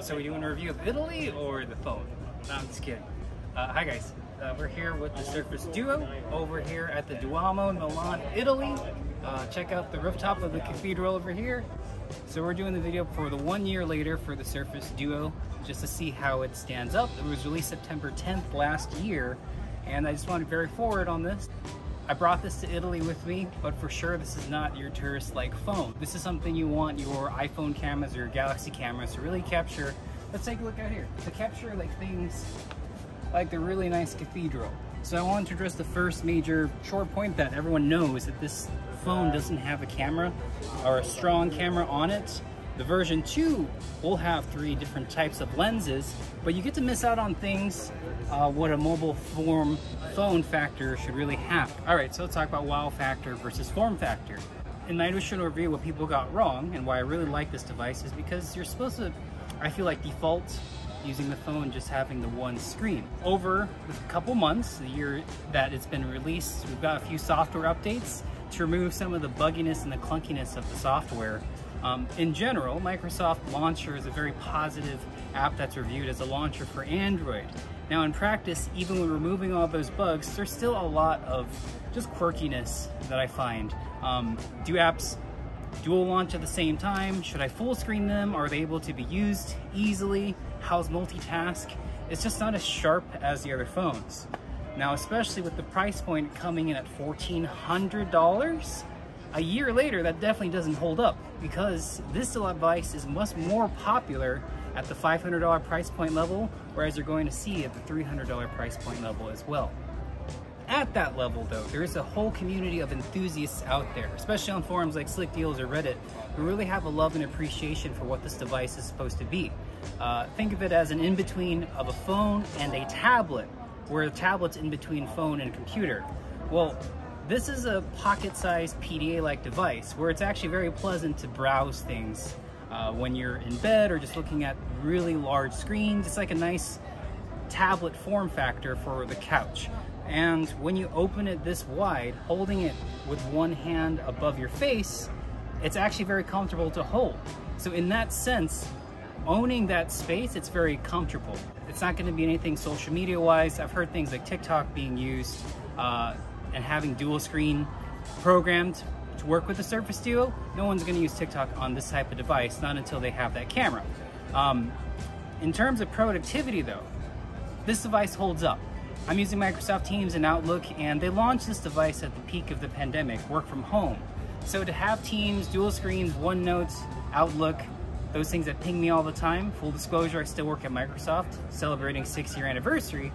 So are you doing a review of Italy or the phone? No, I'm just kidding. Hi guys, we're here with the Surface Duo over here at the Duomo in Milan, Italy. Check out the rooftop of the cathedral over here. So we're doing the video for the 1 year later for the Surface Duo, just to see how it stands up. It was released September 10th last year, and I just want to be very forward on this. I brought this to Italy with me, but for sure this is not your tourist-like phone. This is something you want your iPhone cameras or your Galaxy cameras to really capture. Let's take a look out here. To capture like things like the really nice cathedral. So I wanted to address the first major short point that everyone knows, that this phone doesn't have a camera or a strong camera on it. The version 2 will have 3 different types of lenses, but you get to miss out on things what a mobile phone factor should really have. All right, so let's talk about wow factor versus form factor. In my initial review, what people got wrong and why I really like this device is because you're supposed to, I feel like, default using the phone just having the one screen. Over a couple months, the year that it's been released, we've got a few software updates to remove some of the bugginess and the clunkiness of the software. In general, Microsoft Launcher is a very positive app that's reviewed as a launcher for Android. Now in practice, even when removing all those bugs, there's still a lot of just quirkiness that I find. Do apps dual launch at the same time? Should I full screen them? Are they able to be used easily? How's multitask? It's just not as sharp as the other phones. Now, especially with the price point coming in at $1,400, a year later, that definitely doesn't hold up, because this device is much more popular at the $500 price point level, whereas you're going to see at the $300 price point level as well. At that level though, there is a whole community of enthusiasts out there, especially on forums like Slick Deals or Reddit, who really have a love and appreciation for what this device is supposed to be. Think of it as an in-between of a phone and a tablet, where the tablet's in between phone and computer. Well, this is a pocket-sized PDA-like device where it's actually very pleasant to browse things when you're in bed or just looking at really large screens. It's like a nice tablet form factor for the couch. And when you open it this wide, holding it with one hand above your face, it's actually very comfortable to hold. So in that sense, owning that space, it's very comfortable. It's not going to be anything social media wise. I've heard things like TikTok being used and having dual screen programmed to work with the Surface Duo. No one's going to use TikTok on this type of device, not until they have that camera. In terms of productivity though, this device holds up. I'm using Microsoft Teams and Outlook, and they launched this device at the peak of the pandemic, work from home. So to have Teams, dual screens, OneNote, Outlook, those things that ping me all the time, full disclosure, I still work at Microsoft, celebrating 6-year anniversary,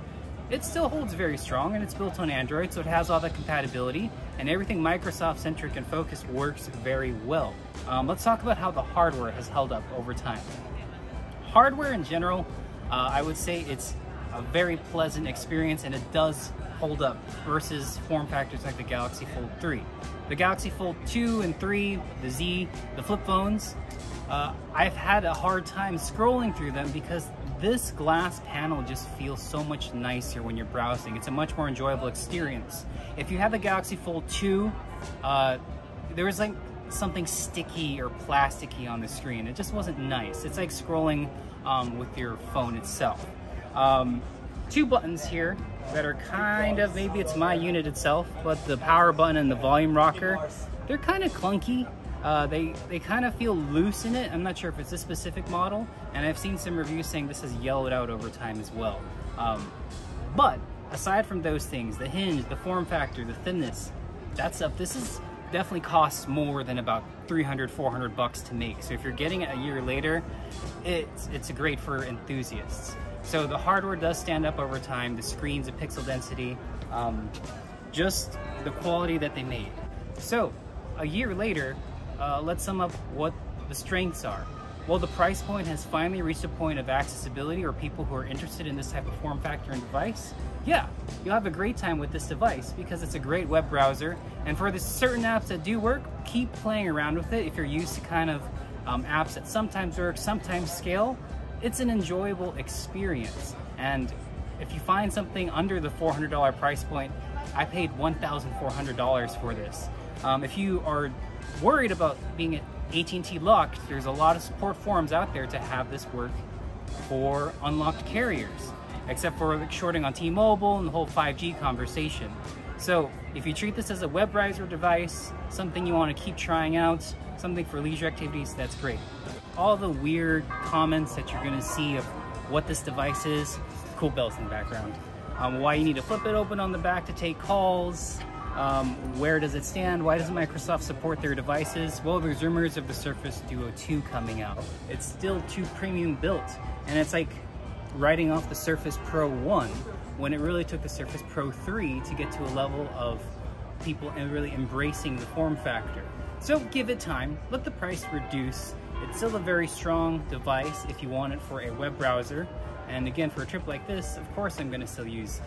it still holds very strong, and it's built on Android, so it has all that compatibility, and everything Microsoft-centric and focused works very well. Let's talk about how the hardware has held up over time. Hardware in general, I would say it's a very pleasant experience, and it does hold up versus form factors like the Galaxy Fold 3. The Galaxy Fold 2 and 3, the Z, the flip phones, I've had a hard time scrolling through them because this glass panel just feels so much nicer when you're browsing. It's a much more enjoyable experience. If you have the Galaxy Fold 2, there was like something sticky or plasticky on the screen. It just wasn't nice. It's like scrolling with your phone itself. 2 buttons here that are kind of, maybe it's my unit itself, but the power button and the volume rocker, they're kind of clunky. They kind of feel loose in it. I'm not sure if it's this specific model, and I've seen some reviews saying this has yellowed out over time as well. But aside from those things, the hinge, the form factor, the thinness, that stuff, this is definitely costs more than about $300, $400 to make. So if you're getting it a year later, it's great for enthusiasts. So the hardware does stand up over time, the screens, the pixel density, just the quality that they made. So a year later, let's sum up what the strengths are. Well, the price point has finally reached a point of accessibility, or people who are interested in this type of form factor and device. Yeah, you'll have a great time with this device because it's a great web browser, and for the certain apps that do work, keep playing around with it. If you're used to kind of apps that sometimes work, sometimes scale, it's an enjoyable experience. And if you find something under the $400 price point, I paid $1,400 for this. If you are worried about being AT&T locked, there's a lot of support forums out there to have this work for unlocked carriers, except for like shorting on T-Mobile and the whole 5G conversation. So if you treat this as a web browser device, something you want to keep trying out, something for leisure activities, that's great. All the weird comments that you're going to see of what this device is, cool bells in the background. Why you need to flip it open on the back to take calls, where does it stand, why doesn't Microsoft support their devices? Well, there's rumors of the Surface Duo 2 coming out. It's still too premium built, and it's like writing off the Surface Pro 1 when it really took the Surface Pro 3 to get to a level of people and really embracing the form factor. So give it time, let the price reduce. It's still a very strong device if you want it for a web browser. And again, for a trip like this, of course I'm gonna still use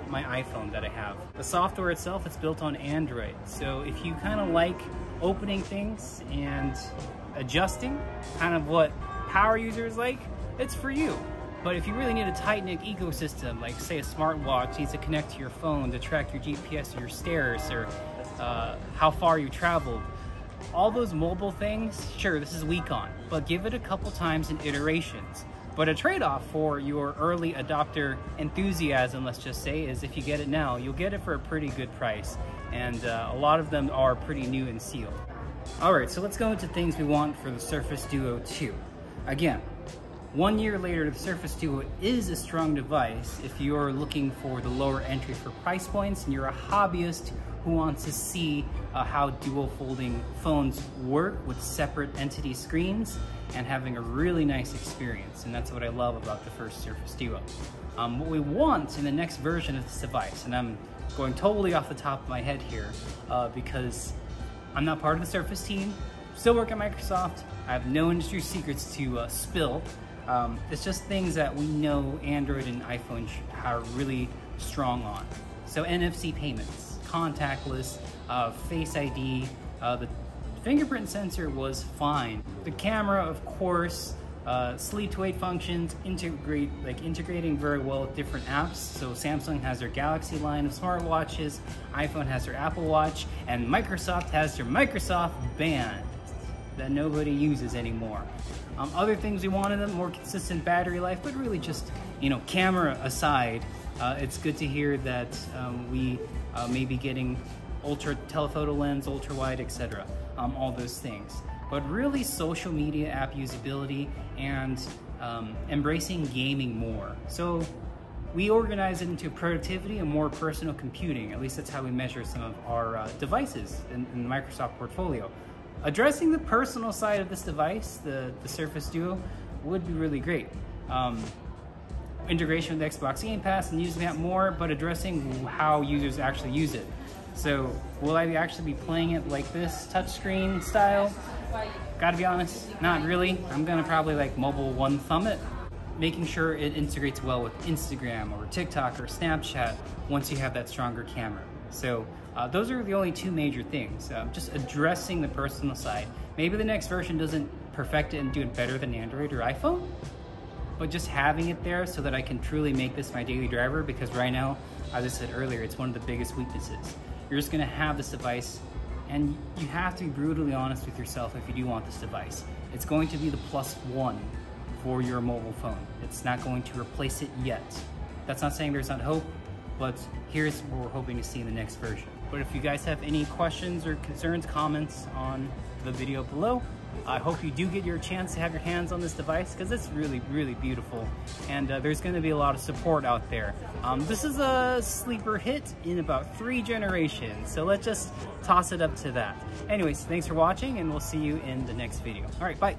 my iPhone that I have. The software itself, it's built on Android. So if you kind of like opening things and adjusting, kind of what power users like, it's for you. But if you really need a tight-knit ecosystem, like say a smartwatch needs to connect to your phone to track your GPS or your stairs or how far you traveled, all those mobile things, sure, this is weak on, but give it a couple times in iterations. But a trade-off for your early adopter enthusiasm, let's just say, is if you get it now, you'll get it for a pretty good price. And a lot of them are pretty new and sealed. All right, so let's go into things we want for the Surface Duo 2. Again, 1 year later, the Surface Duo is a strong device if you're looking for the lower entry for price points and you're a hobbyist who wants to see how dual folding phones work with separate entity screens and having a really nice experience. And that's what I love about the first Surface Duo. What we want in the next version of this device, and I'm going totally off the top of my head here because I'm not part of the Surface team, still work at Microsoft, I have no industry secrets to spill. It's just things that we know Android and iPhone are really strong on. So NFC payments, contactless, Face ID, the fingerprint sensor was fine. The camera, of course, sleep to wake functions, integrating very well with different apps. So Samsung has their Galaxy line of smartwatches, iPhone has their Apple Watch, and Microsoft has their Microsoft Band that nobody uses anymore. Other things we wanted, them more consistent battery life, but really just, you know, camera aside, it's good to hear that we may be getting ultra telephoto lens, ultra wide, etc. All those things. But really social media app usability and embracing gaming more. So we organize it into productivity and more personal computing. At least that's how we measure some of our devices in the Microsoft portfolio. Addressing the personal side of this device, the Surface Duo, would be really great. Integration with Xbox Game Pass and using that more, but addressing how users actually use it. So will I actually be playing it like this, touchscreen style? Gotta be honest, not really. I'm gonna probably like mobile one thumb it, making sure it integrates well with Instagram or TikTok or Snapchat once you have that stronger camera. So those are the only two major things. Just addressing the personal side. Maybe the next version doesn't perfect it and do it better than Android or iPhone, but just having it there so that I can truly make this my daily driver, because right now, as I said earlier, it's one of the biggest weaknesses. You're just gonna have this device and you have to be brutally honest with yourself if you do want this device. It's going to be the +1 for your mobile phone. It's not going to replace it yet. That's not saying there's not hope, but here's what we're hoping to see in the next version. But if you guys have any questions or concerns, comments on the video below, I hope you do get your chance to have your hands on this device because it's really, really beautiful. And there's going to be a lot of support out there. This is a sleeper hit in about 3 generations. So let's just toss it up to that. Anyways, thanks for watching and we'll see you in the next video. All right, bye.